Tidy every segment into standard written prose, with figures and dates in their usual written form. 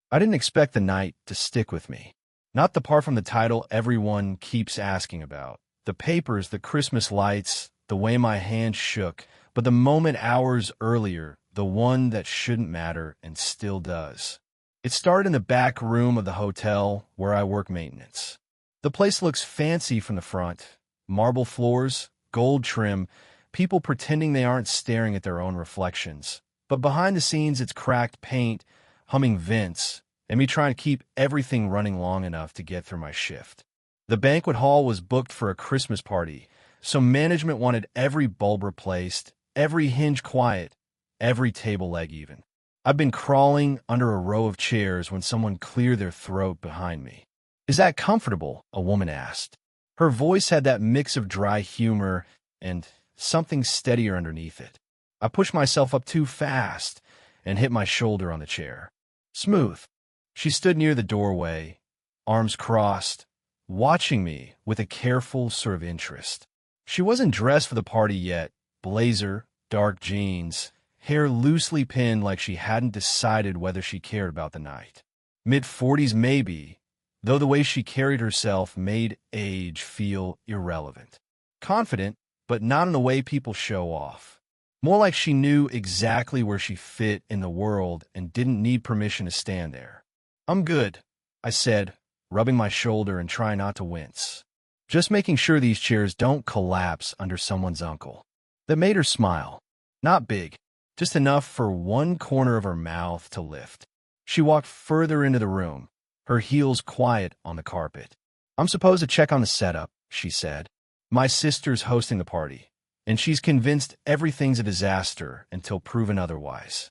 I didn't expect the night to stick with me. Not the part from the title everyone keeps asking about. The papers, the Christmas lights, the way my hand shook, but the moment hours earlier, the one that shouldn't matter and still does. It started in the back room of the hotel where I work maintenance. The place looks fancy from the front. Marble floors, gold trim, people pretending they aren't staring at their own reflections. But behind the scenes, it's cracked paint, humming vents, and me trying to keep everything running long enough to get through my shift. The banquet hall was booked for a Christmas party, so management wanted every bulb replaced, every hinge quiet, every table leg even. I've been crawling under a row of chairs when someone cleared their throat behind me. "Is that comfortable?" a woman asked. Her voice had that mix of dry humor and something steadier underneath it. I pushed myself up too fast and hit my shoulder on the chair. "Smooth." She stood near the doorway, arms crossed, watching me with a careful sort of interest. She wasn't dressed for the party yet. Blazer, dark jeans, hair loosely pinned like she hadn't decided whether she cared about the night. Mid-40s maybe, though the way she carried herself made age feel irrelevant. Confident, but not in the way people show off. More like she knew exactly where she fit in the world and didn't need permission to stand there. "I'm good," I said, rubbing my shoulder and trying not to wince. "Just making sure these chairs don't collapse under someone's uncle." That made her smile. Not big, just enough for one corner of her mouth to lift. She walked further into the room, her heels quiet on the carpet. "I'm supposed to check on the setup," she said. "My sister's hosting the party, and she's convinced everything's a disaster until proven otherwise."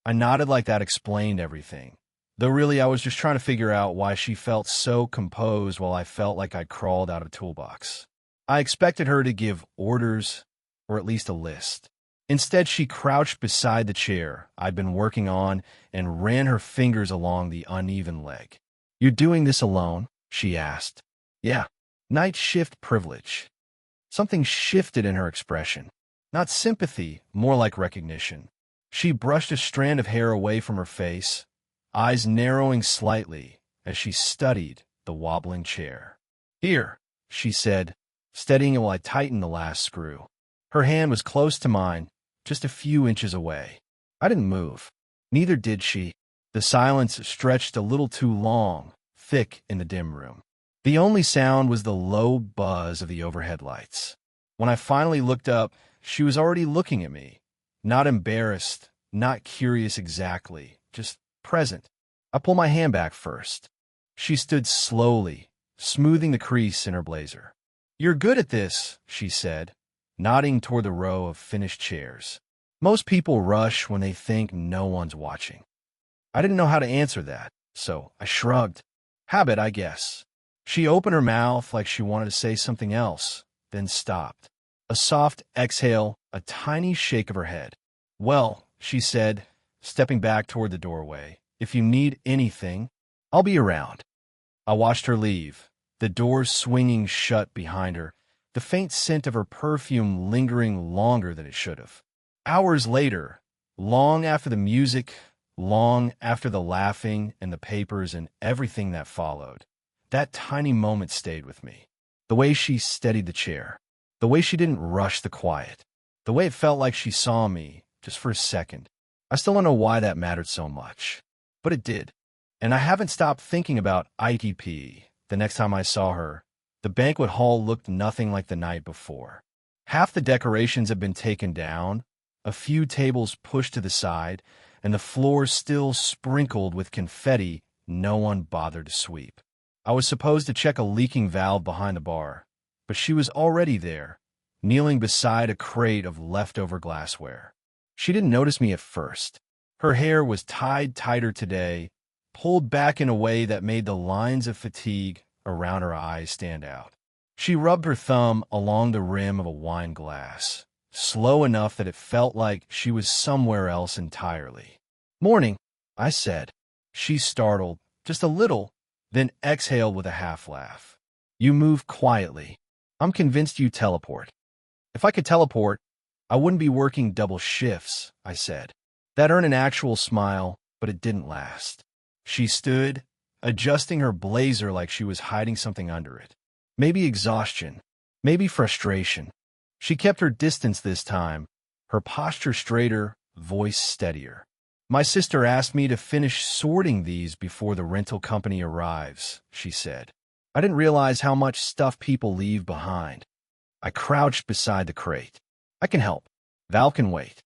I nodded like that explained everything. Though really I was just trying to figure out why she felt so composed while I felt like I'd crawled out of a toolbox. I expected her to give orders, or at least a list. Instead, she crouched beside the chair I'd been working on and ran her fingers along the uneven leg. "You're doing this alone?" she asked. "Yeah." Night shift privilege. Something shifted in her expression. Not sympathy, more like recognition. She brushed a strand of hair away from her face, eyes narrowing slightly as she studied the wobbling chair. "Here," she said, steadying it while I tightened the last screw. Her hand was close to mine, just a few inches away. I didn't move. Neither did she. The silence stretched a little too long, thick in the dim room. The only sound was the low buzz of the overhead lights. When I finally looked up, she was already looking at me. Not embarrassed, not curious exactly, just present. I pulled my hand back first. She stood slowly, smoothing the crease in her blazer. "You're good at this," she said, nodding toward the row of finished chairs. "Most people rush when they think no one's watching." I didn't know how to answer that, so I shrugged. Habit, I guess. She opened her mouth like she wanted to say something else, then stopped. A soft exhale, a tiny shake of her head. "Well," she said, stepping back toward the doorway, "if you need anything, I'll be around." I watched her leave, the door swinging shut behind her, the faint scent of her perfume lingering longer than it should have. Hours later, long after the music, long after the laughing and the papers and everything that followed, that tiny moment stayed with me. The way she steadied the chair, the way she didn't rush the quiet, the way it felt like she saw me, just for a second. I still don't know why that mattered so much, but it did. And I haven't stopped thinking about ITP the next time I saw her. The banquet hall looked nothing like the night before. Half the decorations had been taken down, a few tables pushed to the side, and the floor still sprinkled with confetti no one bothered to sweep. I was supposed to check a leaking valve behind the bar, but she was already there, kneeling beside a crate of leftover glassware. She didn't notice me at first. Her hair was tied tighter today, pulled back in a way that made the lines of fatigue around her eyes stand out. She rubbed her thumb along the rim of a wine glass, slow enough that it felt like she was somewhere else entirely. "Morning," I said. She startled, just a little, then exhaled with a half laugh. "You move quietly. I'm convinced you teleport." "If I could teleport, I wouldn't be working double shifts," I said. That earned an actual smile, but it didn't last. She stood, adjusting her blazer like she was hiding something under it. Maybe exhaustion, maybe frustration. She kept her distance this time, her posture straighter, voice steadier. My sister asked me to finish sorting these before the rental company arrives, she said. I didn't realize how much stuff people leave behind. I crouched beside the crate. I can help. Val can wait.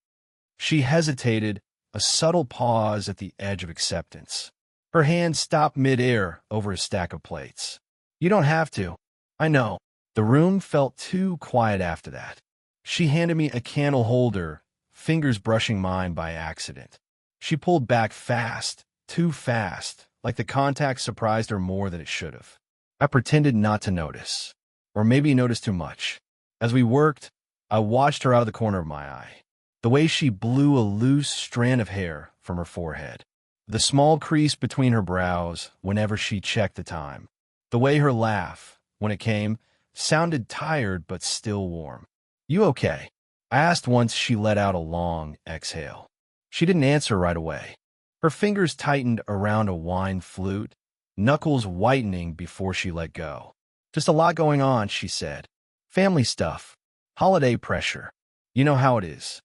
She hesitated, a subtle pause at the edge of acceptance. Her hand stopped mid-air over a stack of plates. You don't have to. I know. The room felt too quiet after that. She handed me a candle holder, fingers brushing mine by accident. She pulled back fast, too fast, like the contact surprised her more than it should have. I pretended not to notice, or maybe noticed too much. As we worked, I watched her out of the corner of my eye. The way she blew a loose strand of hair from her forehead. The small crease between her brows whenever she checked the time. The way her laugh, when it came, sounded tired but still warm. You okay? I asked once she let out a long exhale. She didn't answer right away. Her fingers tightened around a wine flute, knuckles whitening before she let go. Just a lot going on, she said. Family stuff. Holiday pressure. You know how it is.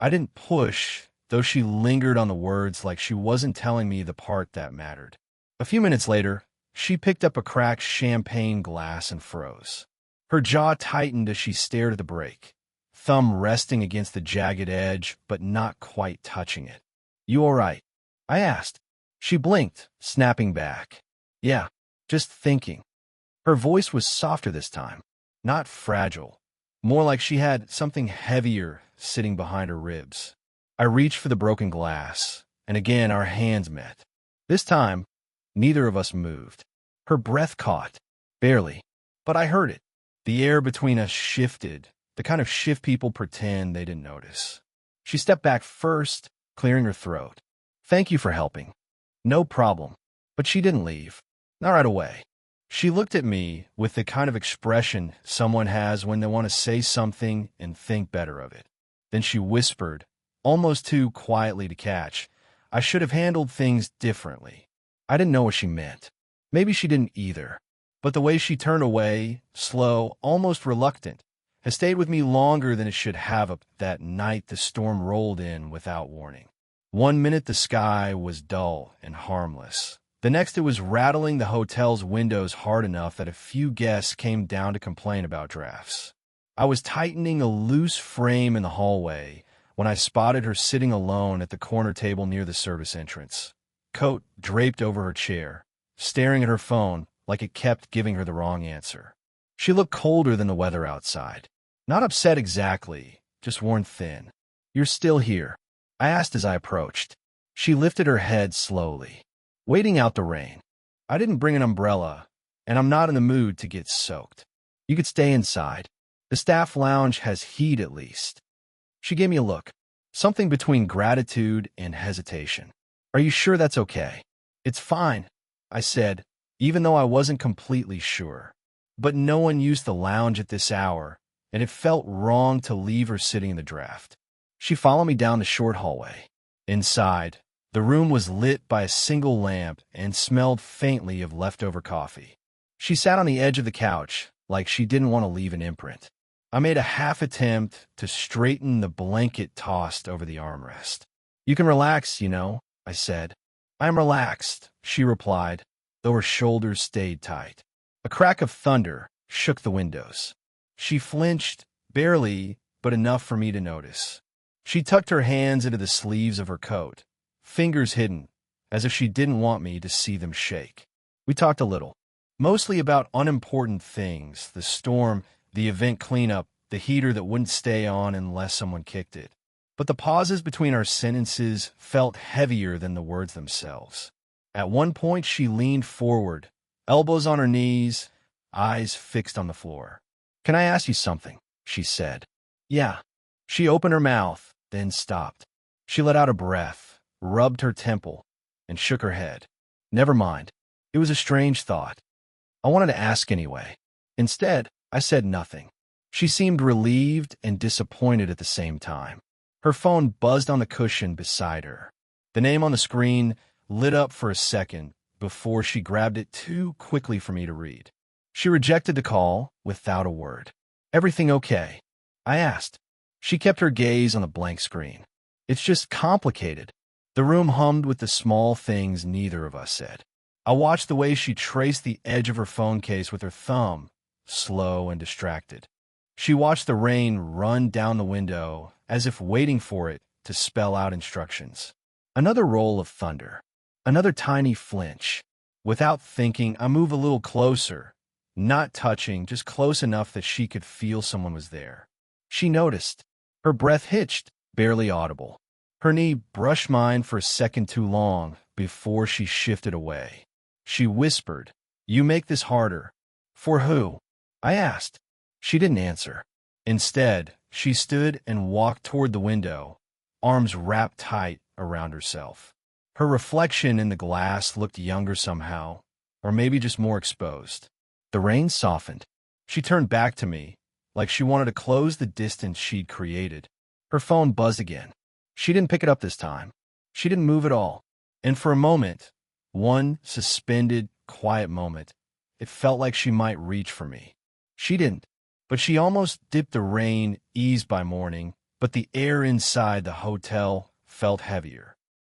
I didn't push, though she lingered on the words like she wasn't telling me the part that mattered. A few minutes later, she picked up a cracked champagne glass and froze. Her jaw tightened as she stared at the break, thumb resting against the jagged edge but not quite touching it. You all right? I asked. She blinked, snapping back. Yeah, just thinking. Her voice was softer this time, not fragile, more like she had something heavier sitting behind her ribs. I reached for the broken glass, and again our hands met. This time, neither of us moved. Her breath caught, barely, but I heard it. The air between us shifted, the kind of shift people pretend they didn't notice. She stepped back first, clearing her throat. Thank you for helping. No problem. But she didn't leave. Not right away. She looked at me with the kind of expression someone has when they want to say something and think better of it. Then she whispered, almost too quietly to catch, I should have handled things differently. I didn't know what she meant. Maybe she didn't either. But the way she turned away, slow, almost reluctant, has stayed with me longer than it should have. That night the storm rolled in without warning. One minute the sky was dull and harmless. The next it was rattling the hotel's windows hard enough that a few guests came down to complain about drafts. I was tightening a loose frame in the hallway when I spotted her sitting alone at the corner table near the service entrance, coat draped over her chair, staring at her phone like it kept giving her the wrong answer. She looked colder than the weather outside. Not upset exactly, just worn thin. You're still here? I asked as I approached. She lifted her head slowly, waiting out the rain. I didn't bring an umbrella, and I'm not in the mood to get soaked. You could stay inside. The staff lounge has heat at least. She gave me a look, something between gratitude and hesitation. Are you sure that's okay? It's fine, I said, even though I wasn't completely sure. But no one used the lounge at this hour, and it felt wrong to leave her sitting in the draft. She followed me down the short hallway. Inside, the room was lit by a single lamp and smelled faintly of leftover coffee. She sat on the edge of the couch, like she didn't want to leave an imprint. I made a half attempt to straighten the blanket tossed over the armrest. You can relax, you know, I said. I'm relaxed, she replied, though her shoulders stayed tight. A crack of thunder shook the windows. She flinched, barely, but enough for me to notice. She tucked her hands into the sleeves of her coat, fingers hidden, as if she didn't want me to see them shake. We talked a little, mostly about unimportant things, the storm, the event cleanup, the heater that wouldn't stay on unless someone kicked it. But the pauses between our sentences felt heavier than the words themselves. At one point, she leaned forward, elbows on her knees, eyes fixed on the floor. Can I ask you something? She said. Yeah. She opened her mouth, then stopped. She let out a breath, rubbed her temple, and shook her head. Never mind. It was a strange thought. I wanted to ask anyway. Instead, I said nothing. She seemed relieved and disappointed at the same time. Her phone buzzed on the cushion beside her. The name on the screen, lit up for a second before she grabbed it too quickly for me to read. She rejected the call without a word. "Everything okay?" I asked. She kept her gaze on the blank screen. "It's just complicated." The room hummed with the small things neither of us said. I watched the way she traced the edge of her phone case with her thumb, slow and distracted. She watched the rain run down the window as if waiting for it to spell out instructions. Another roll of thunder. Another tiny flinch. Without thinking, I moved a little closer, not touching, just close enough that she could feel someone was there. She noticed. Her breath hitched, barely audible. Her knee brushed mine for a second too long before she shifted away. She whispered, "You make this harder." "For who?" I asked. She didn't answer. Instead, she stood and walked toward the window, arms wrapped tight around herself. Her reflection in the glass looked younger somehow, or maybe just more exposed. The rain softened. She turned back to me, like she wanted to close the distance she'd created. Her phone buzzed again. She didn't pick it up this time. She didn't move at all. And for a moment, one suspended, quiet moment, it felt like she might reach for me. She didn't, but she almost dipped the rain, eased by morning, but the air inside the hotel felt heavier,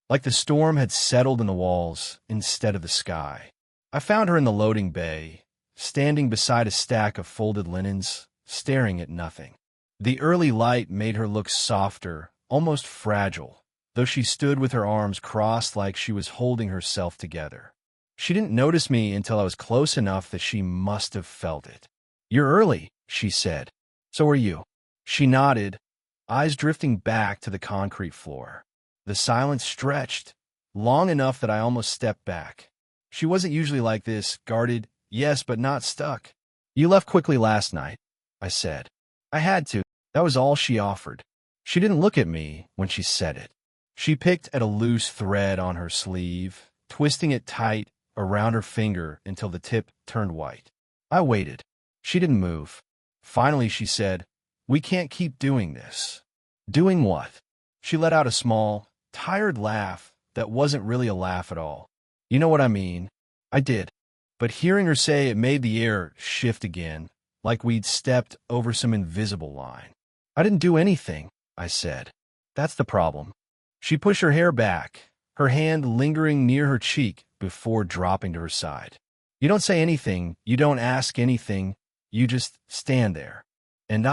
like the storm had settled in the walls instead of the sky. I found her in the loading bay, standing beside a stack of folded linens, staring at nothing. The early light made her look softer, almost fragile, though she stood with her arms crossed like she was holding herself together. She didn't notice me until I was close enough that she must have felt it. "You're early," she said. "So are you." She nodded, eyes drifting back to the concrete floor. The silence stretched, long enough that I almost stepped back. She wasn't usually like this, guarded, yes, but not stuck. "You left quickly last night," I said. "I had to." That was all she offered. She didn't look at me when she said it. She picked at a loose thread on her sleeve, twisting it tight around her finger until the tip turned white. I waited. She didn't move. Finally, she said, "We can't keep doing this." "Doing what?" She let out a small, tired laugh that wasn't really a laugh at all. "You know what I mean." I did. But hearing her say it made the air shift again, like we'd stepped over some invisible line. "I didn't do anything," I said. "That's the problem." She pushed her hair back, her hand lingering near her cheek before dropping to her side. "You don't say anything, you don't ask anything, you just stand there." And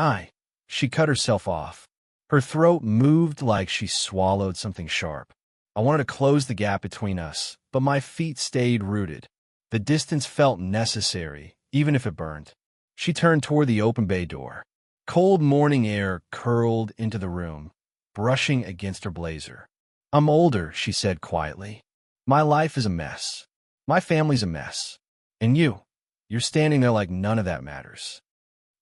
she cut herself off. Her throat moved like she swallowed something sharp. I wanted to close the gap between us, but my feet stayed rooted. The distance felt necessary, even if it burned. She turned toward the open bay door. Cold morning air curled into the room, brushing against her blazer. "I'm older," she said quietly. "My life is a mess. My family's a mess. And you're standing there like none of that matters."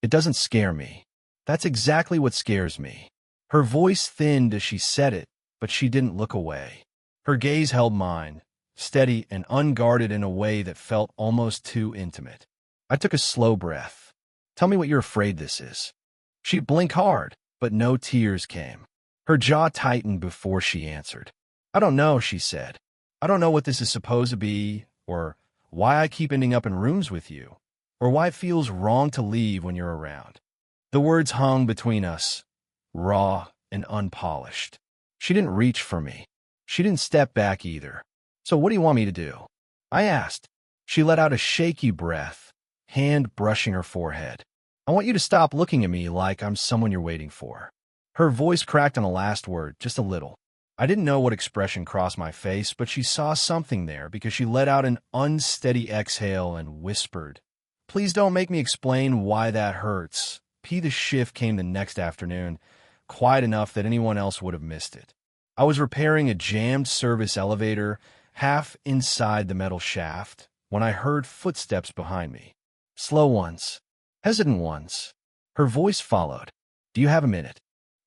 It doesn't scare me. That's exactly what scares me. Her voice thinned as she said it, but she didn't look away. Her gaze held mine, steady and unguarded in a way that felt almost too intimate. I took a slow breath. "Tell me what you're afraid this is." She blinked hard, but no tears came. Her jaw tightened before she answered. "I don't know," she said. "I don't know what this is supposed to be, or why I keep ending up in rooms with you, or why it feels wrong to leave when you're around." The words hung between us, raw and unpolished. She didn't reach for me. She didn't step back either. "So what do you want me to do?" I asked. She let out a shaky breath, hand brushing her forehead. "I want you to stop looking at me like I'm someone you're waiting for." Her voice cracked on the last word, just a little. I didn't know what expression crossed my face, but she saw something there because she let out an unsteady exhale and whispered, "Please don't make me explain why that hurts." The shift came the next afternoon, quiet enough that anyone else would have missed it. I was repairing a jammed service elevator half inside the metal shaft when I heard footsteps behind me. Slow ones, hesitant ones. Her voice followed. "Do you have a minute?"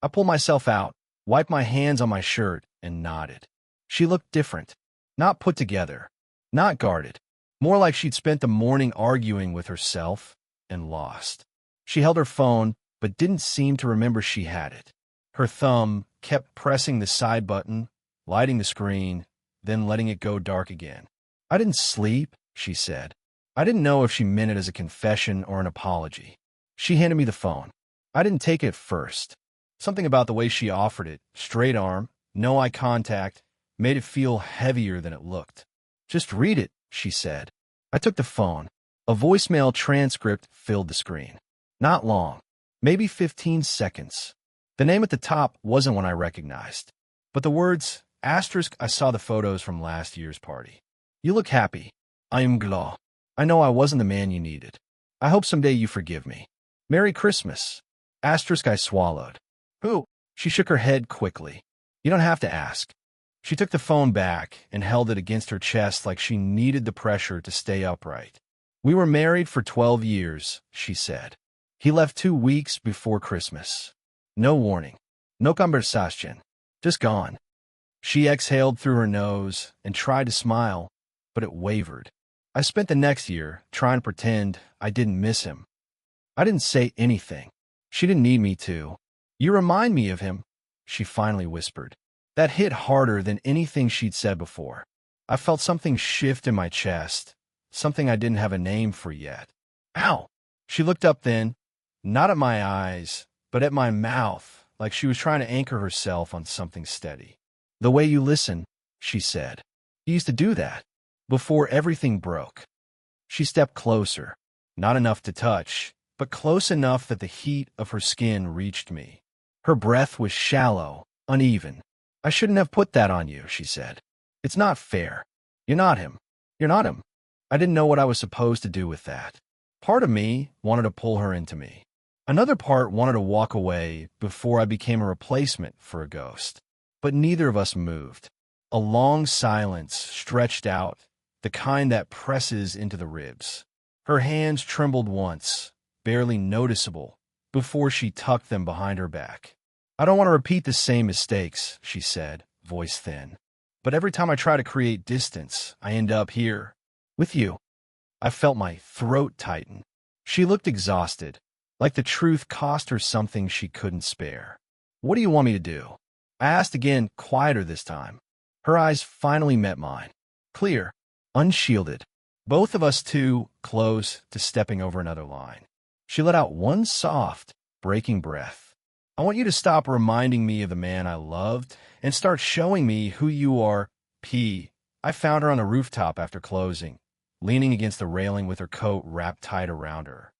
I pulled myself out, wiped my hands on my shirt, and nodded. She looked different, not put together, not guarded, more like she'd spent the morning arguing with herself and lost. She held her phone, but didn't seem to remember she had it. Her thumb kept pressing the side button, lighting the screen, then letting it go dark again. I didn't sleep, she said. I didn't know if she meant it as a confession or an apology. She handed me the phone. I didn't take it at first. Something about the way she offered it, straight arm, no eye contact, made it feel heavier than it looked. Just read it, she said. I took the phone. A voicemail transcript filled the screen. Not long, maybe 15 seconds. The name at the top wasn't one I recognized, but the words, asterisk, I saw the photos from last year's party. You look happy. I am glad. I know I wasn't the man you needed. I hope someday you forgive me. Merry Christmas. Asterisk, I swallowed. Who? She shook her head quickly. You don't have to ask. She took the phone back and held it against her chest like she needed the pressure to stay upright. We were married for 12 years, she said. He left 2 weeks before Christmas. No warning. No conversation. Just gone. She exhaled through her nose and tried to smile, but it wavered. I spent the next year trying to pretend I didn't miss him. I didn't say anything. She didn't need me to. You remind me of him, she finally whispered. That hit harder than anything she'd said before. I felt something shift in my chest, something I didn't have a name for yet. Ow! She looked up then, not at my eyes, but at my mouth, like she was trying to anchor herself on something steady. The way you listen, she said. You used to do that, before everything broke. She stepped closer, not enough to touch, but close enough that the heat of her skin reached me. Her breath was shallow, uneven. I shouldn't have put that on you, she said. It's not fair. You're not him. You're not him. I didn't know what I was supposed to do with that. Part of me wanted to pull her into me. Another part wanted to walk away before I became a replacement for a ghost. But neither of us moved. A long silence stretched out, the kind that presses into the ribs. Her hands trembled once, barely noticeable, before she tucked them behind her back. I don't want to repeat the same mistakes, she said, voice thin. But every time I try to create distance, I end up here, with you. I felt my throat tighten. She looked exhausted, like the truth cost her something she couldn't spare. What do you want me to do? I asked again, quieter this time. Her eyes finally met mine. Clear, unshielded. Both of us too close to stepping over another line. She let out one soft, breaking breath. I want you to stop reminding me of the man I loved and start showing me who you are, P. I found her on the rooftop after closing, leaning against the railing with her coat wrapped tight around her.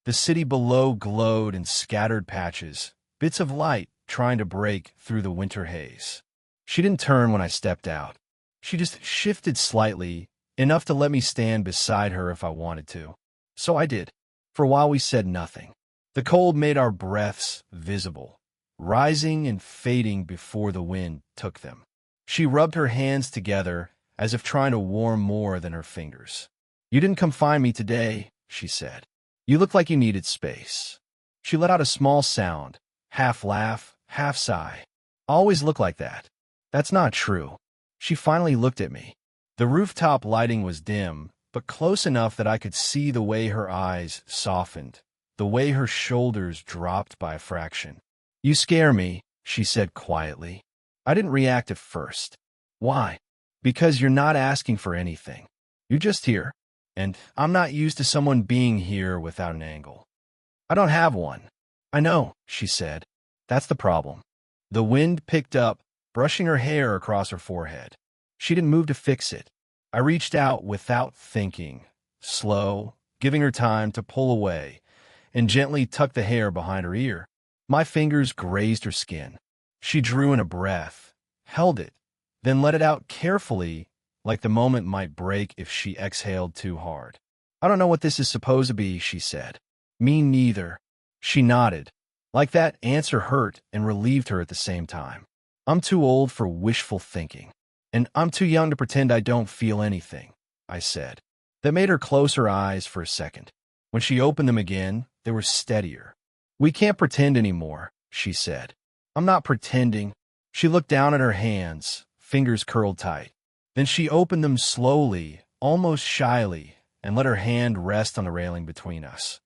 The city below glowed in scattered patches, bits of light trying to break through the winter haze. She didn't turn when I stepped out. She just shifted slightly, enough to let me stand beside her if I wanted to. So I did. For a while we said nothing. The cold made our breaths visible, rising and fading before the wind took them. She rubbed her hands together as if trying to warm more than her fingers. You didn't come find me today, she said. You looked like you needed space. She let out a small sound, half laugh, half sigh. I always look like that. That's not true. She finally looked at me. The rooftop lighting was dim, but close enough that I could see the way her eyes softened, the way her shoulders dropped by a fraction. You scare me, she said quietly. I didn't react at first. Why? Because you're not asking for anything. You're just here. And I'm not used to someone being here without an angle. I don't have one. I know, she said. That's the problem. The wind picked up, brushing her hair across her forehead. She didn't move to fix it. I reached out without thinking, slow, giving her time to pull away, and gently tucked the hair behind her ear. My fingers grazed her skin. She drew in a breath, held it, then let it out carefully, like the moment might break if she exhaled too hard. I don't know what this is supposed to be, she said. Me neither. She nodded. Like that answer hurt and relieved her at the same time. I'm too old for wishful thinking, and I'm too young to pretend I don't feel anything, I said. That made her close her eyes for a second. When she opened them again, they were steadier. We can't pretend anymore, she said. I'm not pretending. She looked down at her hands, fingers curled tight. Then she opened them slowly, almost shyly, and let her hand rest on the railing between us,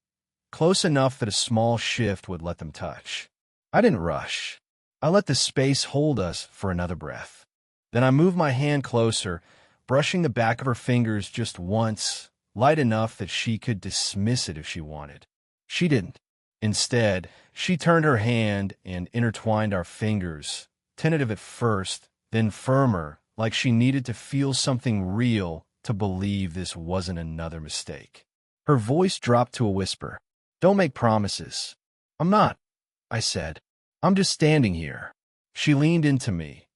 close enough that a small shift would let them touch. I didn't rush. I let the space hold us for another breath. Then I moved my hand closer, brushing the back of her fingers just once, light enough that she could dismiss it if she wanted. She didn't. Instead, she turned her hand and intertwined our fingers, tentative at first, then firmer, like she needed to feel something real to believe this wasn't another mistake. Her voice dropped to a whisper. "Don't make promises." "I'm not," I said. "I'm just standing here." She leaned into me.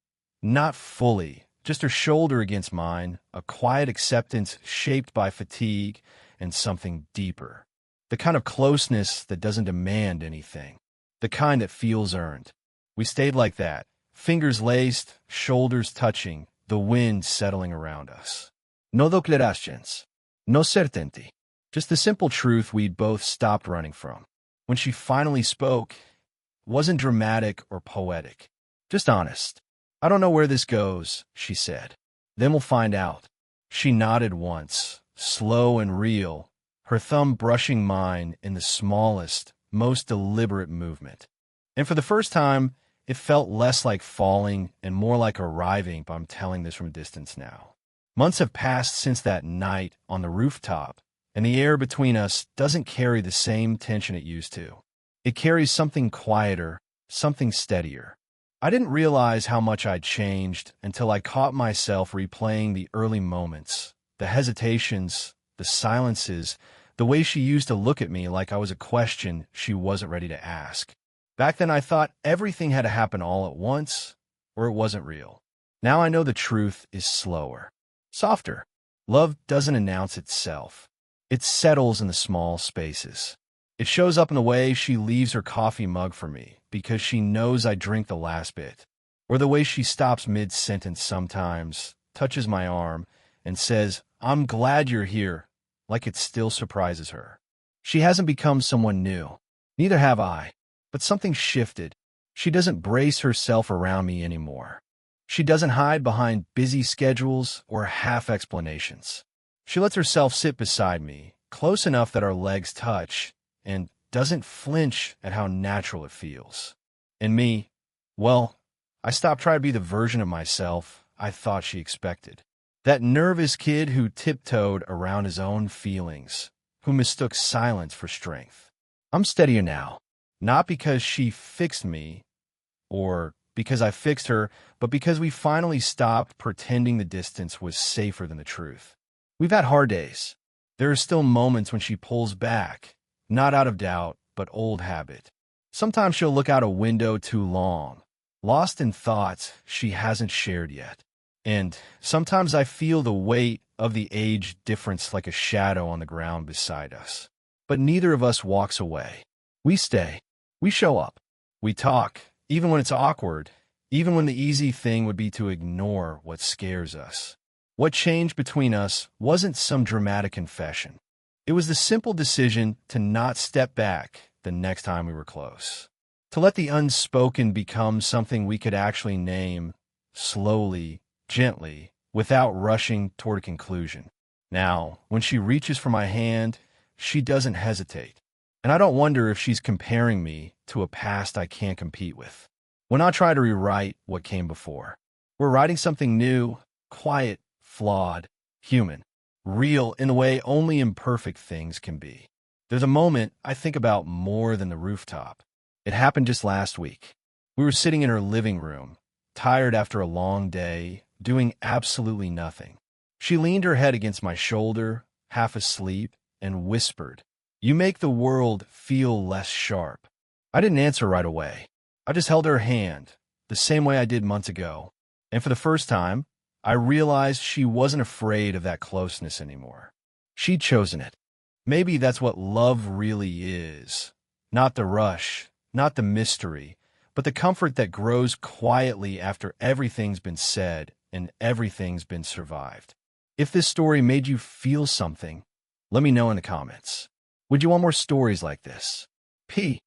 Not fully, just her shoulder against mine, a quiet acceptance shaped by fatigue and something deeper. The kind of closeness that doesn't demand anything. The kind that feels earned. We stayed like that, fingers laced, shoulders touching, the wind settling around us. No declarations, no certainty. Just the simple truth we'd both stopped running from. When she finally spoke, it wasn't dramatic or poetic, just honest. "I don't know where this goes," she said. "Then we'll find out." She nodded once, slow and real, her thumb brushing mine in the smallest, most deliberate movement. And for the first time, it felt less like falling and more like arriving, but I'm telling this from a distance now. Months have passed since that night on the rooftop, and the air between us doesn't carry the same tension it used to. It carries something quieter, something steadier. I didn't realize how much I'd changed until I caught myself replaying the early moments, the hesitations, the silences, the way she used to look at me like I was a question she wasn't ready to ask. Back then I thought everything had to happen all at once, or it wasn't real. Now I know the truth is slower, softer. Love doesn't announce itself. It settles in the small spaces. It shows up in the way she leaves her coffee mug for me because she knows I drink the last bit, or the way she stops mid-sentence sometimes, touches my arm, and says, "I'm glad you're here," like it still surprises her. She hasn't become someone new. Neither have I. But something shifted. She doesn't brace herself around me anymore. She doesn't hide behind busy schedules or half explanations. She lets herself sit beside me, close enough that our legs touch, and doesn't flinch at how natural it feels. And me, well, I stopped trying to be the version of myself I thought she expected. That nervous kid who tiptoed around his own feelings, who mistook silence for strength. I'm steadier now, not because she fixed me, or because I fixed her, but because we finally stopped pretending the distance was safer than the truth. We've had hard days. There are still moments when she pulls back, not out of doubt, but old habit. Sometimes she'll look out a window too long, lost in thoughts she hasn't shared yet. And sometimes I feel the weight of the age difference like a shadow on the ground beside us. But neither of us walks away. We stay. We show up. We talk, even when it's awkward, even when the easy thing would be to ignore what scares us. What changed between us wasn't some dramatic confession. It was the simple decision to not step back the next time we were close. To let the unspoken become something we could actually name, slowly, gently, without rushing toward a conclusion. Now, when she reaches for my hand, she doesn't hesitate. And I don't wonder if she's comparing me to a past I can't compete with. We're not trying to rewrite what came before. We're writing something new, quiet, flawed, human, real in the way only imperfect things can be. There's a moment I think about more than the rooftop. It happened just last week. We were sitting in her living room, tired after a long day, doing absolutely nothing. She leaned her head against my shoulder, half asleep, and whispered, "You make the world feel less sharp." I didn't answer right away. I just held her hand, the same way I did months ago. And for the first time, I realized she wasn't afraid of that closeness anymore. She'd chosen it. Maybe that's what love really is. Not the rush, not the mystery, but the comfort that grows quietly after everything's been said and everything's been survived. If this story made you feel something, let me know in the comments. Would you want more stories like this? P.